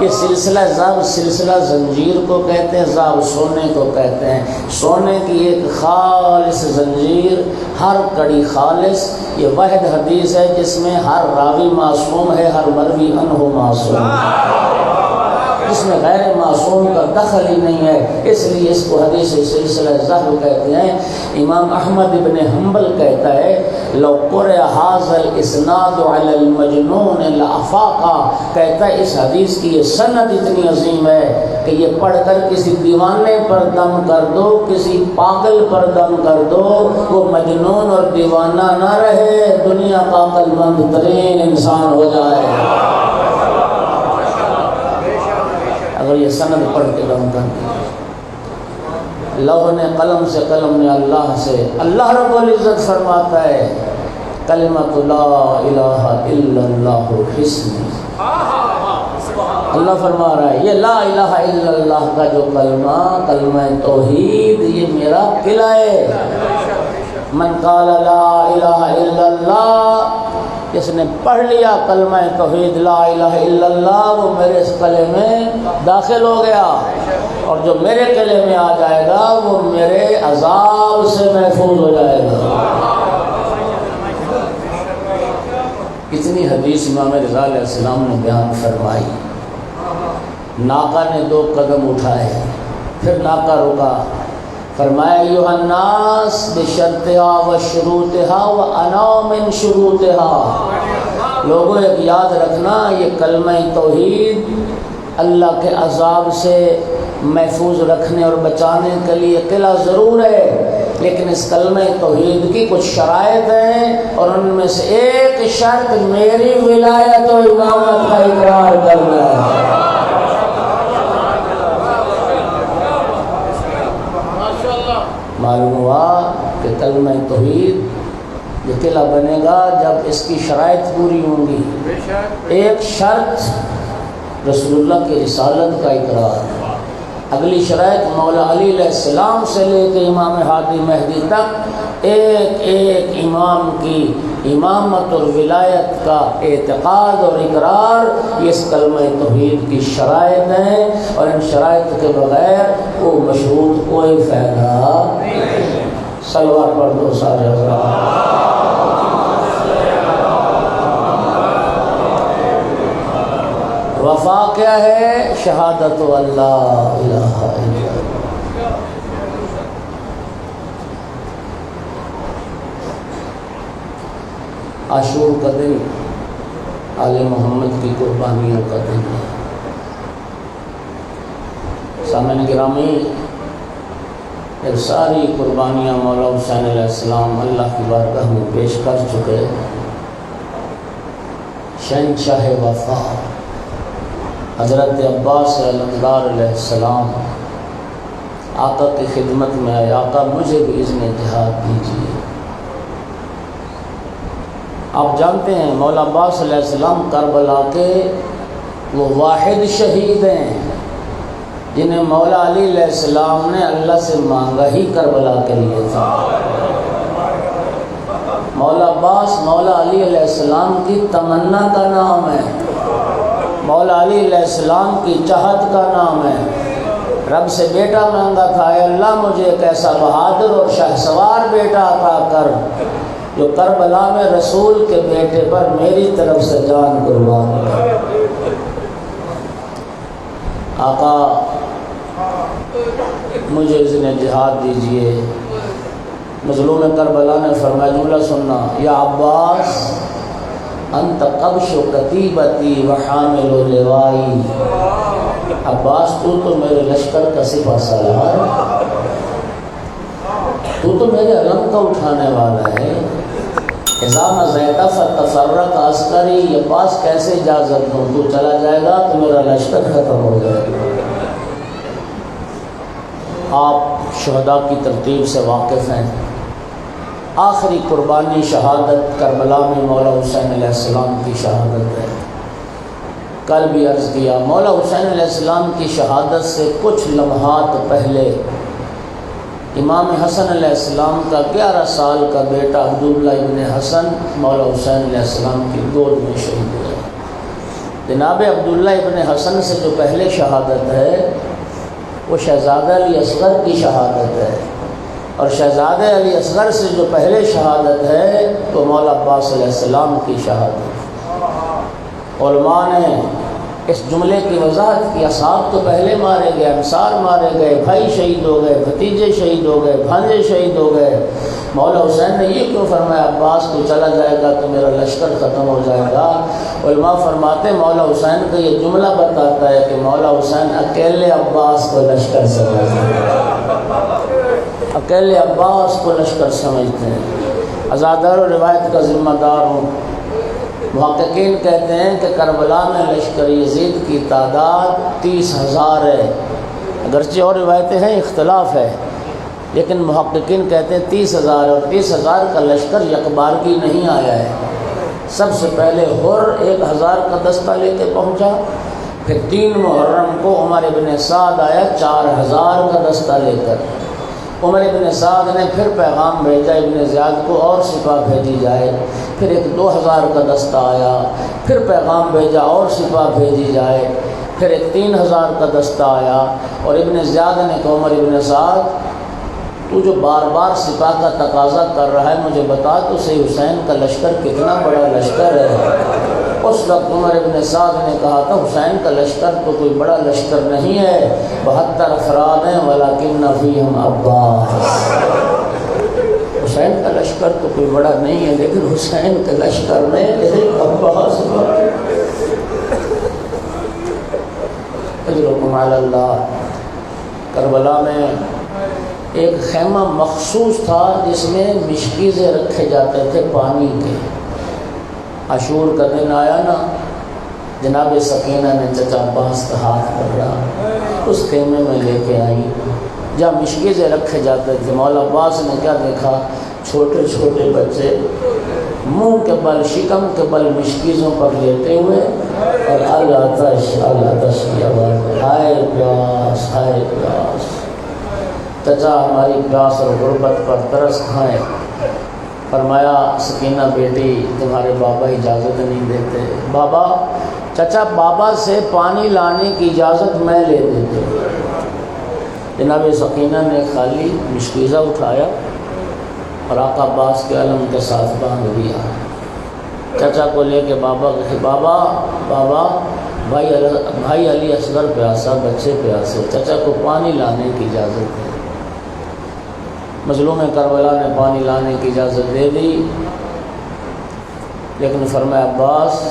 یہ سلسلہ ضرب سلسلہ زنجیر کو کہتے ہیں، ضرب سونے کو کہتے ہیں، سونے کی ایک خالص زنجیر، ہر کڑی خالص۔ یہ واحد حدیث ہے جس میں ہر راوی معصوم ہے، ہر مروی عنہ معصوم ہے، جس میں غیر معصوم کا دخل ہی نہیں ہے، اس لیے اس کو حدیث سلسلہ ضرب کہتے ہیں۔ امام احمد ابن حنبل کہتا ہے لو قرئ ھذا الاسناد علی المجنون لافاقا، کہتا ہے اس حدیث کی یہ سند اتنی عظیم ہے کہ یہ پڑھ کر کسی دیوانے پر دم کر دو، کسی پاگل پر دم کر دو، وہ مجنون اور دیوانہ نہ رہے، دنیا کا عقل مند ترین انسان ہو جائے اگر یہ سند پڑھ کے دم کر دے۔ لوح نے قلم سے، قلم نے اللہ سے۔ اللہ رب العزت فرماتا ہے کلمۃ لا الہ الا اللہ حسنی، اللہ فرما رہا ہے یہ لا الہ الا اللہ کا جو کلمہ، کلمہ توحید، یہ میرا قلعہ ہے۔ من قال لا الہ الا اللہ، جس نے پڑھ لیا کلمہ توحید لا الہ الا اللہ، وہ میرے اس قلعے میں داخل ہو گیا، اور جو میرے قلعے میں آ جائے گا وہ میرے عذاب سے محفوظ ہو جائے گا۔ کتنی حدیث امام رضا علیہ السلام نے بیان فرمائی۔ ناقہ نے 2 قدم اٹھائے، پھر ناقہ رکا، فرمایا ایھا الناس بشرطها وشروطها وانا من شروطها، لوگوں ایک یاد رکھنا یہ کلمہ توحید اللہ کے عذاب سے محفوظ رکھنے اور بچانے کے لیے قلعہ ضرور ہے، لیکن اس کلمہ توحید کی کچھ شرائط ہیں، اور ان میں سے ایک شرط میری ولایت و امامت کا اقرار کرنا ہے۔ معلوم ہوا کہ کلمہ توحید یہ قلعہ بنے گا جب اس کی شرائط پوری ہوں گی۔ ایک شرط رسول اللہ کی رسالت کا اقرار، اگلی شرائط مولا علی علیہ السلام سے لے کے امام ہادی مہدی تک ایک ایک امام کی امامت اور ولایت کا اعتقاد اور اقرار، یہ اس کلمہ توحید کی شرائط ہیں، اور ان شرائط کے بغیر وہ مشروط کوئی فائدہ نہیں۔ صلوات پڑھ دو سارے حضرات۔ وفا کیا ہے؟ شہادت اللہ الہ الا اللہ۔ عاشور کا دن آل محمد کی قربانیوں کا دن ہے۔ سامعین گرامی، یہ ساری قربانیاں مولا حسین علیہ السلام اللہ کی بارگاہ میں پیش کر چکے۔ شہنشاہ وفا حضرت عباس علمدار علیہ السلام آقا کی خدمت میں آئے، آقا مجھے بھی اذن جہاد دیجیے۔ آپ جانتے ہیں مولا عباس علیہ السلام کربلا کے وہ واحد شہید ہیں جنہیں مولا علی علیہ السلام نے اللہ سے مانگا ہی کربلا کے لیے تھا۔ مولا عباس مولا علی علیہ السلام کی تمنا کا نام ہے، مولا علی علیہ السلام کی چاہت کا نام ہے۔ رب سے بیٹا مانگا تھا، اے اللہ مجھے ایک ایسا بہادر اور شہسوار بیٹا عطا کر جو کربلا میں رسول کے بیٹے پر میری طرف سے جان قربان کر۔ آقا مجھے اذن جہاد دیجیے۔ مظلوم کربلا نے فرمایا جملہ سننا، یا عباس انت قبش کتیبتی وحامل لوائی، عباس تو میرے لشکر کا سپہ سالار ہے، تو میرے علم کا اٹھانے والا ہے۔ اذا مضیت فتفرق عسکری، یہ پاس کیسے اجازت دوں، تو چلا جائے گا تو میرا لشکر ختم ہو جائے گا۔ آپ شہداء کی ترتیب سے واقف ہیں۔ آخری قربانی شہادت کربلا میں مولا حسین علیہ السلام کی شہادت ہے۔ کل بھی عرض کیا، مولا حسین علیہ السلام کی شہادت سے کچھ لمحات پہلے امام حسن علیہ السلام کا 11 سال کا بیٹا عبداللہ ابن حسن مولا حسین علیہ السلام کی گود میں شہید ہوا۔ جناب عبداللہ ابن حسن سے جو پہلے شہادت ہے وہ شہزادہ علی اصغر کی شہادت ہے، اور شہزادہ علی اصغر سے جو پہلے شہادت ہے وہ مولا عباس علیہ السلام کی شہادت ہے۔ علماء نے اس جملے کی وضاحت کی، اصحاب تو پہلے مارے گئے، انصار مارے گئے، بھائی شہید ہو گئے، بھتیجے شہید ہو گئے، بھانجے شہید ہو گئے، مولا حسین نے یہ کیوں فرمایا عباس تو چلا جائے گا تو میرا لشکر ختم ہو جائے گا؟ علماء فرماتے مولا حسین کا یہ جملہ بتاتا ہے کہ مولا حسین اکیلے عباس کو لشکر سمجھتے ہیں، اکیلے عباس کو لشکر سمجھتے ہیں۔ ازادار و روایت کا ذمہ دار ہوں۔ محققین کہتے ہیں کہ کربلا میں لشکر یزید کی تعداد 30,000 ہے، اگرچہ اور روایتیں ہیں، اختلاف ہے، لیکن محققین کہتے ہیں 30,000 ہے، اور 30,000 کا لشکر یکبارگی نہیں آیا ہے۔ سب سے پہلے حر 1,000 کا دستہ لے کے پہنچا، پھر 3 محرم کو عمر ابن سعد آیا 4,000 کا دستہ لے کر۔ عمر ابن سعد نے پھر پیغام بھیجا ابن زیاد کو اور سپاہ بھیجی جائے، پھر ایک 2,000 کا دستہ آیا، پھر پیغام بھیجا اور سپاہ بھیجی جائے، پھر ایک 3,000 کا دستہ آیا، اور ابن زیاد نے کہا عمر ابن سعد تو جو بار بار سپاہ کا تقاضا کر رہا ہے مجھے بتا تو صحیح حسین کا لشکر کتنا بڑا لشکر ہے۔ اس وقت عمر ابن سعد نے کہا تھا حسین کا لشکر تو کوئی بڑا لشکر نہیں ہے، 72 افراد ہیں ولیکن فیہم عباس، حسین کا لشکر تو کوئی بڑا نہیں ہے لیکن حسین کے لشکر میں ایک عباس اجرکم علی اللہ۔ کربلا میں ایک خیمہ مخصوص تھا جس میں مشکیزیں رکھے جاتے تھے پانی کے۔ عاشور کا دن آیا نا، جناب سکینہ نے چچا عباس کا ہاتھ پکڑا، اس خیمے میں لے کے آئی جہاں مشکیزیں رکھے جاتے تھے۔ مولا عباس نے کیا دیکھا، چھوٹے چھوٹے بچے منہ کے بل، شکم کے بل مشکیزوں پر لیتے ہوئے، اور العطش العطش کی آواز، ہائے پیاس ہائے پیاس، چچا ہماری پیاس اور غربت پر ترس کھائیں۔ فرمایا سکینہ بیٹی تمہارے بابا اجازت نہیں دیتے۔ بابا، چچا بابا سے پانی لانے کی اجازت میں لے دیتے۔ جناب سکینہ نے خالی مشکیزہ اٹھایا اور آقا عباس کے علم کے ساتھ باندھ دیا۔ چچا کو لے کے بابا کہے بابا بابا بھائی علی اصغر پیاسا، بچے پیاسے، چچا کو پانی لانے کی اجازت ہے۔ مظلوم کربلا نے پانی لانے کی اجازت دے دی، لیکن فرمایا عباس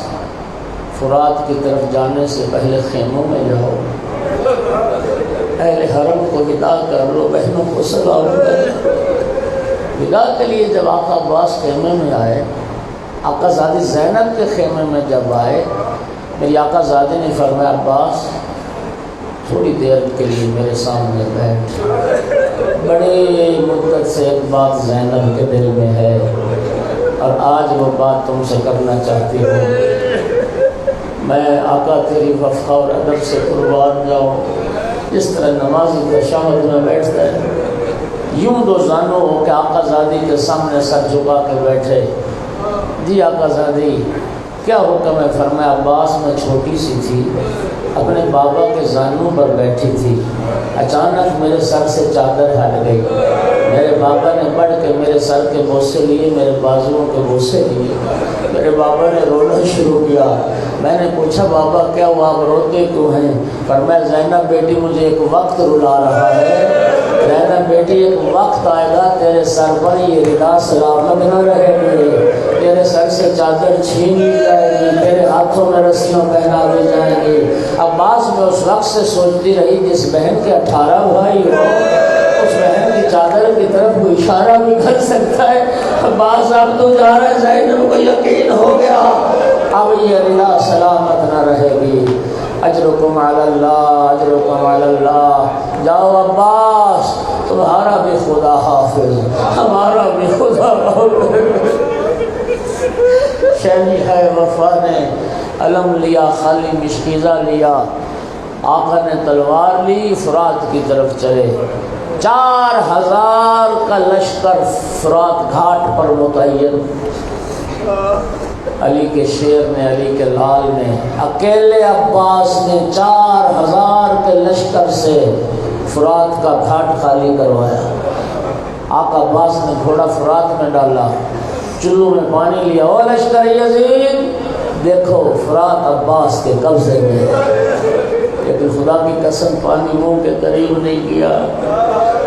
فرات کی طرف جانے سے پہلے خیموں میں جاؤ، اہل حرم کو ودا کر لو، بہنوں کو سلام کر۔ ودا کے لیے جب آقا عباس خیمے میں آئے، آقا زادی زینب کے خیمے میں جب آئے، میری آقا زادی نے فرمایا عباس تھوڑی دیر کے لیے میرے سامنے بیٹھ، بڑی مدت سے ایک بات زینب کے دل میں ہے اور آج وہ بات تم سے کرنا چاہتی ہوں۔ میں آقا تیری وفا اور ادب سے قربان جاؤں، اس طرح نمازی تشہد میں بیٹھتا ہے، یوں دو زانو ہو کہ آقا زادی کے سامنے سر جھکا کے بیٹھے۔ جی آقا زادی کیا حکم ہے؟ فرمایا عباس میں چھوٹی سی تھی، اپنے بابا کے زانوں پر بیٹھی تھی، اچانک میرے سر سے چادر ہٹ گئی، میرے بابا نے بڑھ کے میرے سر کے بوسے لیے، میرے بازوؤں کے بوسے لیے، میرے بابا نے رونا شروع کیا۔ میں نے پوچھا بابا کیا ہوا، آپ روتے کیوں ہیں؟ فرمایا زینب بیٹی مجھے ایک وقت رلا رہا ہے، زینب بیٹی ایک وقت آئے گا تیرے سر پر یہ ردا سلامت نہ رہے گی، تیرے سر سے چادر چھین لی جائے گی، تیرے ہاتھوں میں رسیاں پہنا دی جائیں گی۔ عباس میں اس وقت سے سوچتی رہی جس بہن کے 18 بھائی ہو، اس بہن کی چادر کی طرف کوئی اشارہ بھی کر سکتا ہے۔ عباس اب تو جا رہا ہے، زینب کو یقین ہو گیا اب یہ رلا سلامت نہ رہے گی۔ اجرکم علی اللہ، اجرکم علی اللہ۔ جاؤ عباس، تمہارا بھی خدا حافظ، ہمارا بھی خدا حافظ۔ شہنشاہ وفا نے علم لیا، خالی مشکیزہ لیا، آقا نے تلوار لی، فرات کی طرف چلے۔ 4000 کا لشکر فرات گھاٹ پر متعین۔ علی کے شیر نے، علی کے لال نے، اکیلے عباس نے 4000 کے لشکر سے فرات کا گھاٹ خالی کروایا۔ آقا عباس نے گھوڑا فرات میں ڈالا، چلو میں پانی لیا، او لشکر یزید دیکھو فرات عباس کے قبضے میں، لیکن خدا کی قسم پانی منہ کے قریب نہیں کیا۔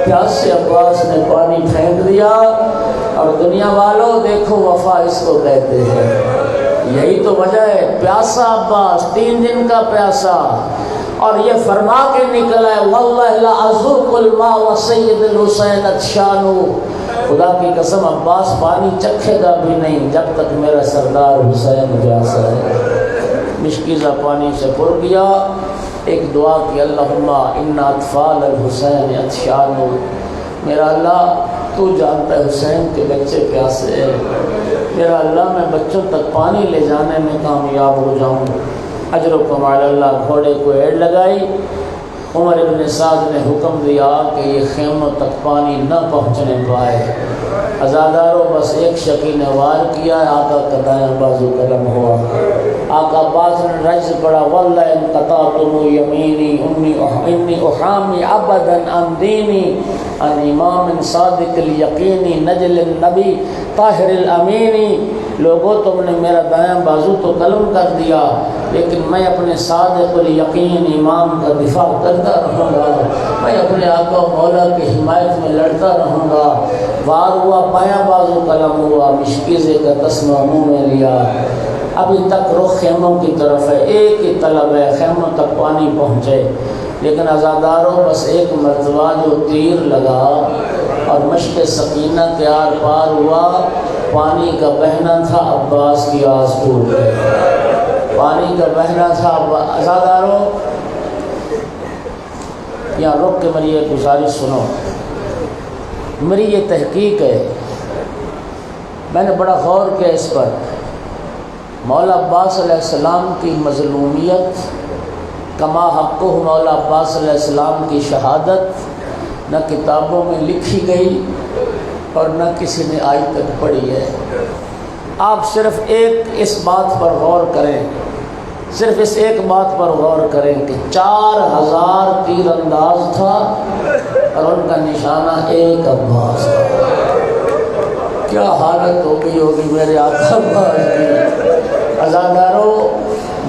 پیاس سے عباس نے پانی پھینک دیا، اور دنیا والوں دیکھو وفا اس کو کہتے ہیں۔ یہی تو وجہ ہے، پیاسا عباس 3 دن کا پیاسا، اور یہ فرما کے نکلا ہے واللہ لا اذوق الماء وسید الحسین عطشان۔ خدا کی قسم عباس پانی چکھے گا بھی نہیں جب تک میرا سردار حسین پیاسا ہے۔ مشکیزہ پانی سے پر گیا، ایک دعا کی، اللہم ان اطفال الحسین عطشان۔ میرا اللہ تو جانتا ہے حسین کے بچے پیاسے ہیں، میرا اللہ میں بچوں تک پانی لے جانے میں کامیاب ہو جاؤں۔ اجرکم علی اللہ۔ گھوڑے کو ایڑ لگائی، عمر ابن سعد نے حکم دیا کہ یہ خیموں تک پانی نہ پہنچنے پائے۔ عزاداروں بس ایک شکی نے وار کیا، آقا کا دایاں بازو قلم ہوا۔ آقا عباس نے رجز پڑا، واللہ ان قطعتم یمینی انی احامی ابدا عن دینی عن امام صادق الیقینی نجل النبی طاہر الامینی۔ لوگوں تم نے میرا دایاں بازو تو قلم کر دیا، لیکن میں اپنے صادق الیقین امام کا دفاع کرتا رہوں گا، میں اپنے آقا و مولا کی حمایت میں لڑتا رہوں گا۔ وار ہوا، بایاں بازو قلم ہوا، مشکیزے کا تسمہ منہ میں لیا۔ ابھی تک رخ خیموں کی طرف ہے، ایک ہی طلب ہے خیموں تک پانی پہنچے، لیکن عزاداروں بس ایک مرتبہ جو تیر لگا اور مشق سکینہ کے آر پار ہوا، پانی کا بہنا تھا، عباس کی آس ٹوٹ گئی۔ پانی کا بہنا تھا۔ عزاداروں یہاں رک کے میری ایک گزارش سنو، میری یہ تحقیق ہے، میں نے بڑا غور کیا اس پر۔ مولا عباس علیہ السلام کی مظلومیت، کما حقہ مولا عباس علیہ السلام کی شہادت نہ کتابوں میں لکھی گئی اور نہ کسی نے آج تک پڑھی ہے۔ آپ صرف ایک اس بات پر غور کریں، صرف اس ایک بات پر غور کریں کہ 4000 تیر انداز تھا اور ان کا نشانہ ایک عباس تھا۔ کیا حالت ہوگی میرے آقا عباس کی۔ عزاداروں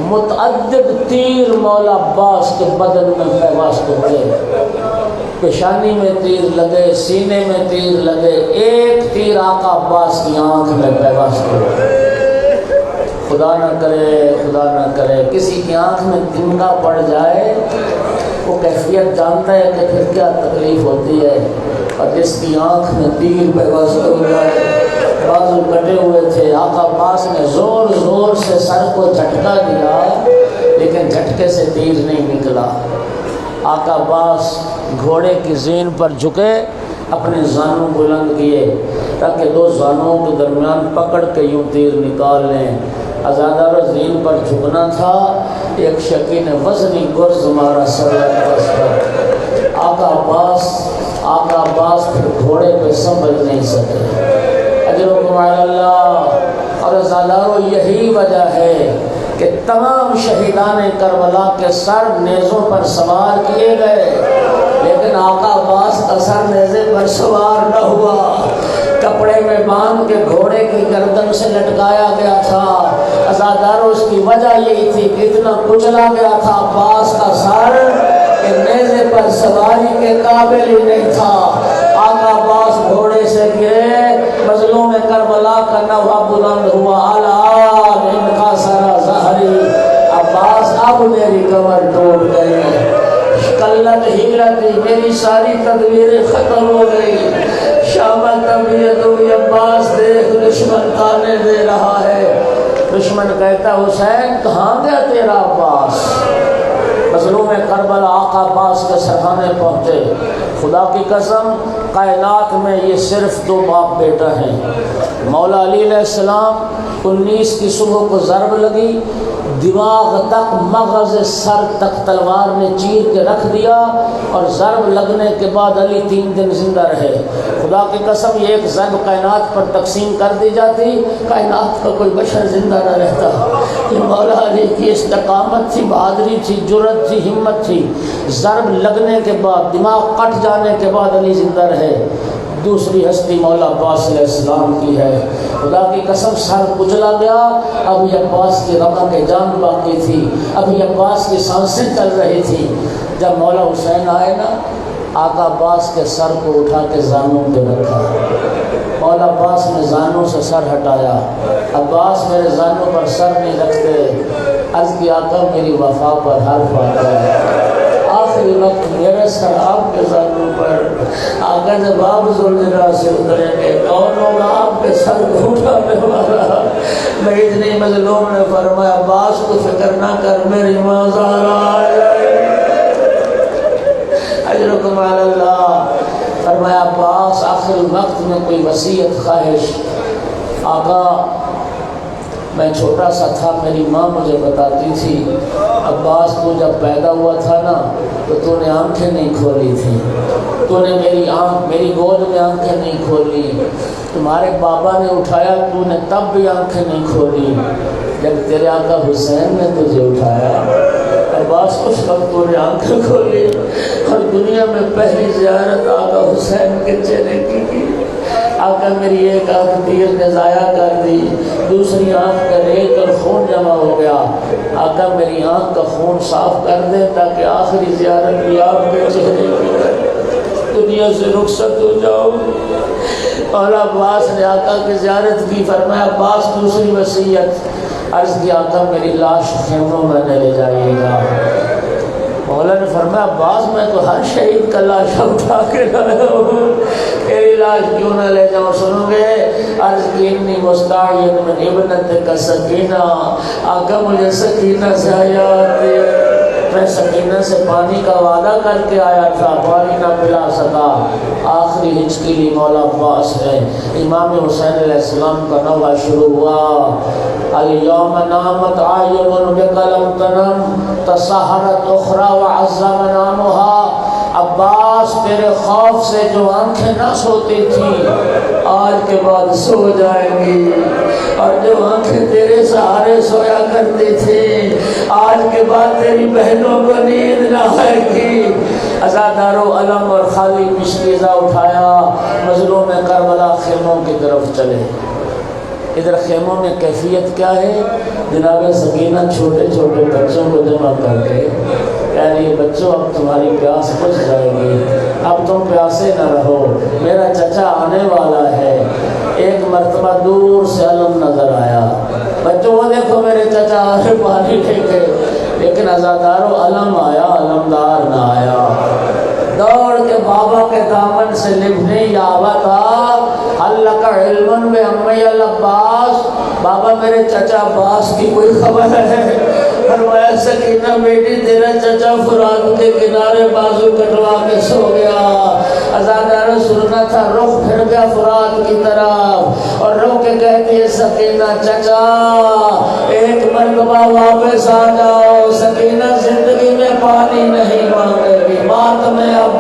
متعدد تیر مولا عباس کے بدن میں پیوست ہوئے، پیشانی میں تیر لگے، سینے میں تیر لگے، ایک تیر آقا عباس کی آنکھ میں پیوست ہوئے۔ خدا نہ کرے، خدا نہ کرے کسی کی آنکھ میں تنگا پڑ جائے، وہ کیفیت جانتا ہے کہ پھر کیا تکلیف ہوتی ہے، اور جس کی آنکھ میں تیر پیوست ہو جائے، بازو کٹے ہوئے تھے، آقا عباس نے زور زور سے سر کو جھٹکا دیا، لیکن جھٹکے سے تیر نہیں نکلا۔ آقا عباس گھوڑے کی زین پر جھکے، اپنے زانوں بلند کیے تاکہ 2 زانوں کے درمیان پکڑ کے یوں تیر نکال لیں۔ عزاداروں زین پر جھکنا تھا، ایک شکی نے وزنی گرز مارا سر عباس پر۔ آقا عباس پھر گھوڑے پہ سنبھل نہیں سکے۔ اجرکم علی اللہ۔ اور عزاداروں یہی وجہ ہے کہ تمام شہیدان کربلا کے سر نیزوں پر سوار کیے گئے، لیکن آقا عباس کا سر نیزے پر سوار نہ ہوا، کپڑے میں باندھ کے گھوڑے کی گردن سے لٹکایا گیا تھا۔ عزاداروں اس کی وجہ یہی تھی کہ اتنا کچلا گیا تھا عباس کا سر کہ نیزے پر سواری کے قابل ہی نہیں تھا۔ آقا عباس گھوڑے سے گرے، مظلوم میں کربلا کا نوا بلند ہوا الان ان کا سرا ظہری عباس اب میری کمر ٹوٹ گئی قلت حیلتی میری ساری تدبیریں ختم ہو گئی شامت طبیعت ہوئی عباس دیکھ دشمن تانے دے رہا ہے دشمن کہتا حسین کہاں گیا تیرا عباس مظلوم کربلا آقا عباس کے سرحانے پہنچے خدا کی قسم کائنات میں یہ صرف دو باپ بیٹا ہیں مولا علی علیہ السلام 19 کی صبح کو ضرب لگی دماغ تک مغز سر تک تلوار نے چیر کے رکھ دیا اور ضرب لگنے کے بعد علی 3 دن زندہ رہے خدا کی قسم یہ ایک ضرب کائنات پر تقسیم کر دی جاتی کائنات کا کوئی بشر زندہ نہ رہتا یہ مولا علی کی استقامت تھی بہادری تھی جرأت تھی ہمت تھی ضرب لگنے کے بعد دماغ کٹ جانے کے بعد علی زندہ رہے دوسری ہستی مولا عباس علیہ السلام کی ہے خدا کی قسم سر کچلا گیا ابھی عباس کی رمق جان باقی تھی ابھی عباس کی سانسیں چل رہی تھی جب مولا حسین آئے نا آقا عباس کے سر کو اٹھا کے زانوں پہ رکھا مولا عباس نے زانوں سے سر ہٹایا عباس میرے زانوں پر سر نہیں رکھتے عرض کی آقا میری وفا پر حرف آتا ہے آخری وقت میرے سر آپ کے زانوں پر آقا جب آپ ذوالجلال سے اتریں گے کون ہوگا آپ کے سر کو اٹھانے والا میں اتنی مظلوم نے فرمایا عباس کو فکر نہ کر میری ماں زہرا اجرکم علی اللہ فرمایا عباس آخر وقت میں کوئی وصیت خواہش آقا میں چھوٹا سا تھا میری ماں مجھے بتاتی تھی عباس تو جب پیدا ہوا تھا نا تو نے آنکھیں نہیں کھولی تھی تو نے میری گود میں آنکھیں نہیں کھولی تمہارے بابا نے اٹھایا تو نے تب بھی آنکھیں نہیں کھولی جب تیرے آقا حسین نے تجھے اٹھایا عباس اس وقت تو نے آنکھیں کھولی اور دنیا میں پہلی زیارت آقا حسین کے چہرے کی آقا میری ایک آنکھ تیر نے ضائع کر دی دوسری آنکھ کا ریت اور خون جمع ہو گیا آقا میری آنکھ کا خون صاف کر دے تاکہ آخری زیارت بھی آپ کے چہرے کی دنیا سے رخصت ہو جاؤ اور عباس نے آقا کی زیارت کی فرمایا عباس دوسری وصیت عرض کی آقا میری لاش خیموں میں نہ لے جائیے گا مولا نے فرمایا عباس میں تو ہر شہید کا لاش اٹھا کے لایا ہوں تیری لاش کیوں نہ لے جاؤں سنو گے عرض کی انی مستعین من ابنت کا سکینہ آقا مجھے سکینہ سے حیات دے میں سکینہ سے پانی کا وعدہ کر کے آیا تھا پانی نہ پلا سکا آخری ہچکی لی مولا عباس ہے امام حسین علیہ السلام کا نوحہ شروع ہوا الیوم نامت عین بقلم تنم تسحرت اخرى وعز منامها عباس تیرے خوف سے جو آنکھیں نہ سوتی تھی آج کے بعد سو جائیں گی اور جو آنکھیں تیرے سہارے سویا کرتی تھی آج کے بعد تیری بہنوں کو نیند نہ آئے گی عزادارو علم اور خالی مشکیزہ اٹھایا مظلوم کربلا خیموں کی طرف چلے ادھر خیموں میں کیفیت کیا ہے جناب سکینہ چھوٹے چھوٹے بچوں کو جمع کر کے یعنی بچوں اب تمہاری پیاس بجھ جائے گی اب تم پیاسے نہ رہو میرا چچا آنے والا ہے ایک مرتبہ دور سے علم نظر آیا بچوں وہ دیکھو میرے چچا آ رہے پانی لے کے لیکن عزادارو علم آیا علمدار نہ آیا دوڑ کے بابا کے دامن سے لبھنے یاوت حلق علم بے امی العباس بابا میرے چچا عباس کی کوئی خبر ہے فرمایا سکینہ بیٹی تیرا چچا فرات کے کنارے بازو کٹوا کے سو گیا عزادارہ سننا تھا رخ پھر گیا فرات کی طرف اور رو کے کہتی ہے سکینہ چچا ایک مرتبہ واپس آ جاؤ سکینہ زندگی میں پانی نہیں مانگے گی بات میں اب